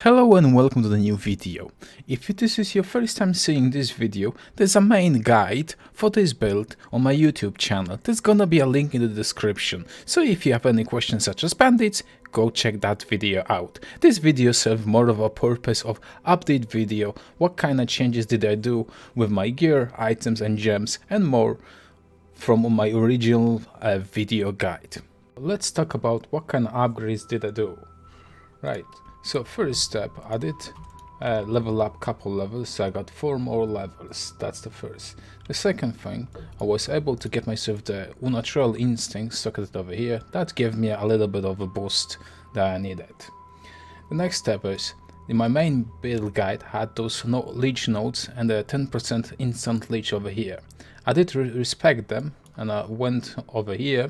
Hello and welcome to the new video. If this is your first time seeing this video, there's a main guide for this build on my YouTube channel. There's gonna be a link in the description, so if you have any questions such as bandits, go check that video out. This video serves more of a purpose of update video, what kind of changes did I do with my gear, items and gems and more from my original video guide. Let's talk about what kind of upgrades did I do. Right. So first step, I did level up couple levels, so I got 4 more levels. That's the first. The second thing, I was able to get myself the Unnatural Instinct socketed over here. That gave me a little bit of a boost that I needed. The next step is, in my main build guide had those leech nodes and the 10% instant leech over here. I did respect them and I went over here.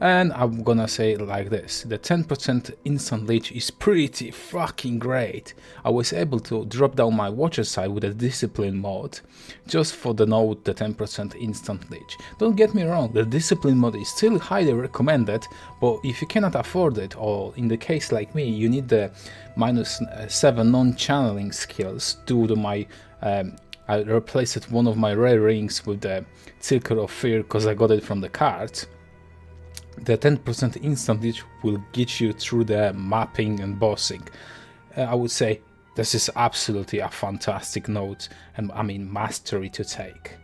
And I'm gonna say it like this, the 10% instant leech is pretty fucking great. I was able to drop down my watcher side with a discipline mod, just for the node the 10% instant leech. Don't get me wrong, the discipline mod is still highly recommended, but if you cannot afford it, or in the case like me, you need the -7 non-channeling skills due to my I replaced one of my rare rings with the Circle of Fear because I got it from the card. The 10% instant leech will get you through the mapping and bossing. I would say this is absolutely a fantastic node and I mean mastery to take.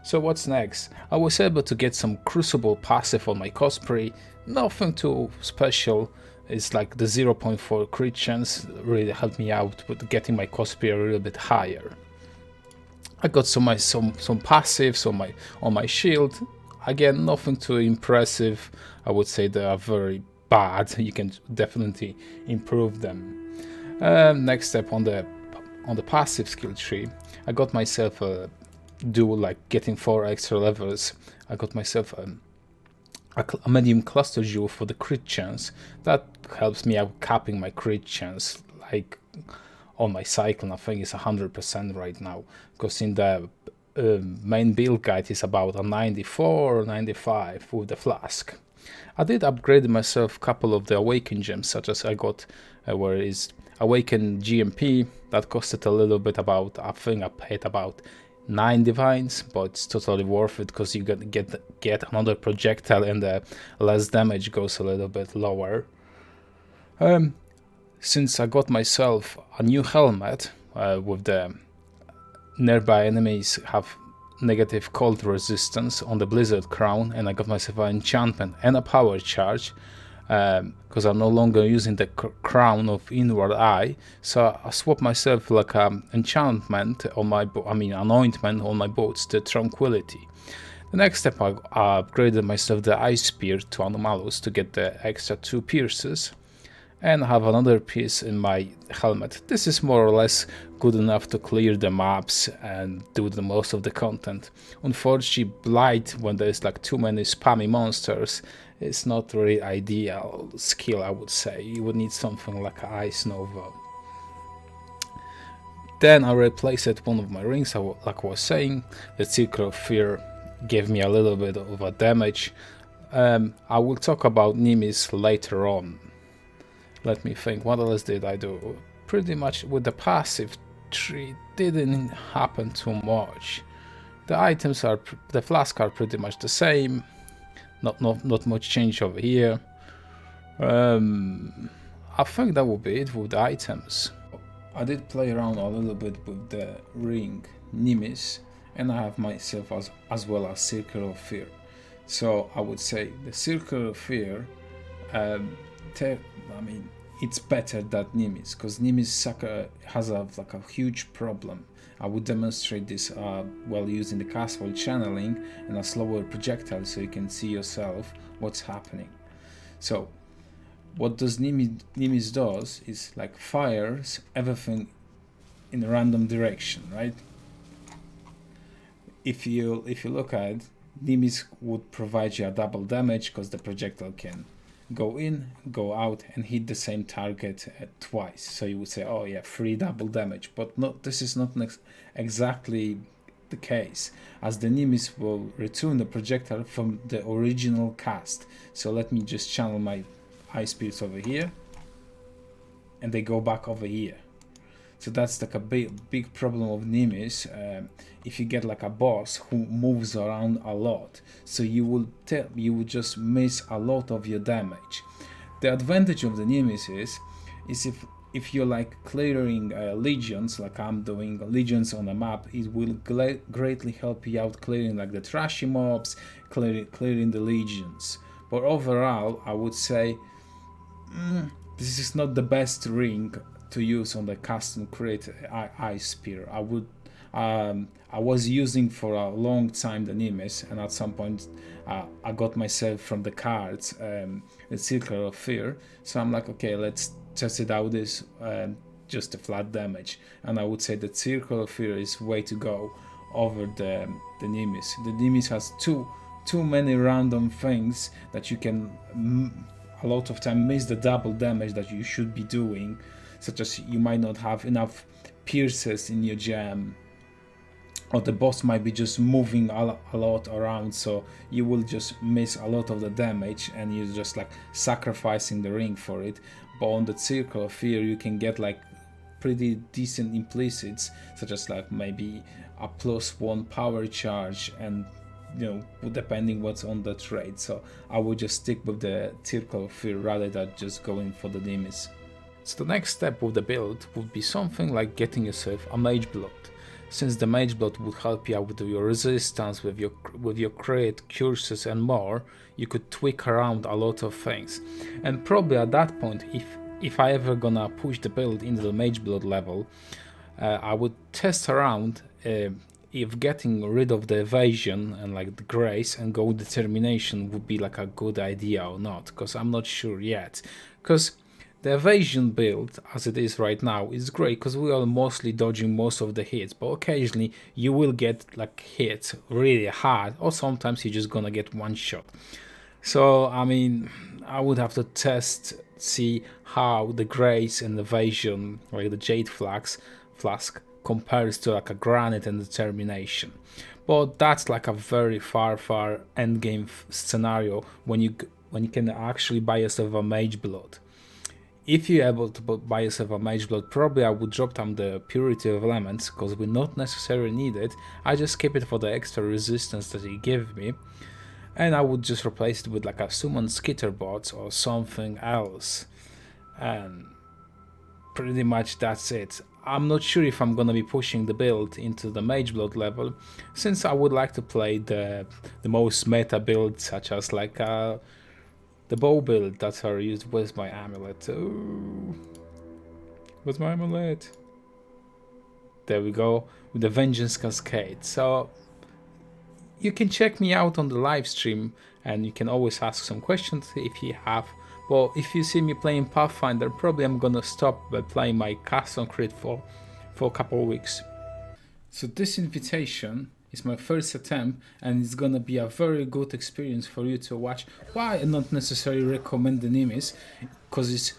So what's next? I was able to get some Crucible passive on my cosplay, nothing too special. It's like the 0.4 crit chance really helped me out with getting my cosplay a little bit higher. I got some passives on my shield. Again, nothing too impressive. I would say they are very bad. You can definitely improve them. Next step on the passive skill tree, I got myself a getting 4 extra levels. I got myself a medium cluster jewel for the crit chance. That helps me out capping my crit chance. Like on my Cyclone, I think it's 100% right now, because in the main build guide is about a 94 or 95 with the flask. I did upgrade myself a couple of the awakened gems, such as I got where is awakened GMP. That costed a little bit, about I think I paid about 9 divines, but it's totally worth it because you get another projectile and the less damage goes a little bit lower. Since I got myself a new helmet with the nearby enemies have negative cold resistance on the Blizzard Crown, and I got myself an enchantment and a power charge because I'm no longer using the Crown of Inward Eye, so I swapped myself like an enchantment on my anointment on my boots, the Tranquility. The next step, I upgraded myself the Ice Spear to Anomalous to get the extra 2 pierces. And have another piece in my helmet. This is more or less good enough to clear the maps and do the most of the content. Unfortunately, Blight, when there's like too many spammy monsters, is not really ideal skill, I would say. You would need something like Ice Nova. Then I replaced one of my rings, like I was saying. The Circle of Fear gave me a little bit of a damage. I will talk about Nimis later on. Let me think, what else did I do? Pretty much with the passive tree didn't happen too much. The items are, the flask are pretty much the same. Not much change over here. I think that would be it with the items. I did play around a little bit with the ring Nimis, and I have myself as well as Circle of Fear. So I would say the Circle of Fear, it's better than Nimis, because Nimis has a huge problem. I would demonstrate this while using the casual channeling and a slower projectile, so you can see yourself what's happening. So what does Nimis does is like fires everything in a random direction, right? If you look at it, Nimis would provide you a double damage because the projectile can go in, go out, and hit the same target twice. So you would say, oh yeah, 3 double damage. But this is not exactly the case, as the Nimis will return the projectile from the original cast. So let me just channel my Ice Spears over here. and they go back over here. So that's like a big problem of Nimis. If you get like a boss who moves around a lot, so you will just miss a lot of your damage. The advantage of the Nimis is if you're like clearing legions, like I'm doing legions on a map, it will greatly help you out clearing like the trashy mobs, clearing the legions. But overall, I would say this is not the best ring to use on the custom create ice spear. I was using for a long time the Nimis, and at some point I got myself from the cards the Circle of Fear. So I'm like, okay, let's test it out this just a flat damage, and I would say the Circle of Fear is way to go over the Nimis. The Nimis has too many random things that you can a lot of time miss the double damage that you should be doing, such as you might not have enough pierces in your gem, or the boss might be just moving a lot around, so you will just miss a lot of the damage and you're just like sacrificing the ring for it. But on the Circle of Fear you can get like pretty decent implicits, such as like maybe a +1 power charge, and depending what's on the trade. So I would just stick with the Circle of Fear rather than just going for the Nimis. So the next step with the build would be something like getting yourself a Mageblood, since the Mageblood would help you out with your resistance, with your crit, curses and more. You could tweak around a lot of things, and probably at that point, if I ever gonna push the build into the Mageblood level, I would test around if getting rid of the evasion and like the grace and go determination would be like a good idea or not, because I'm not sure yet. Because the evasion build as it is right now is great because we are mostly dodging most of the hits, but occasionally you will get like hits really hard, or sometimes you're just gonna get one shot. So I mean, I would have to see how the grace and evasion, like the jade flask compares to like a granite and determination. But that's like a very far endgame scenario when you can actually buy yourself a Mageblood. If you're able to buy yourself a Mageblood, probably I would drop down the Purity of Elements, because we not necessarily need it. I just keep it for the extra resistance that it gives me, and I would just replace it with like a Summon Skitterbots or something else, and pretty much that's it. I'm not sure if I'm gonna be pushing the build into the Mageblood level, since I would like to play the most meta builds, such as like the bow build that's how I used. Where's my amulet? Oh, where's my amulet? There we go, with the Vengeance Cascade. So you can check me out on the live stream, and you can always ask some questions if you have. But if you see me playing Pathfinder, probably I'm gonna stop by playing my custom crit for a couple of weeks. So this invitation is my first attempt, and it's gonna be a very good experience for you to watch. Why I not necessarily recommend the Nimis, because it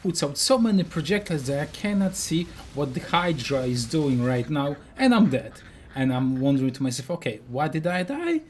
puts out so many projectiles that I cannot see what the Hydra is doing right now, and I'm dead. And I'm wondering to myself, okay, why did I die?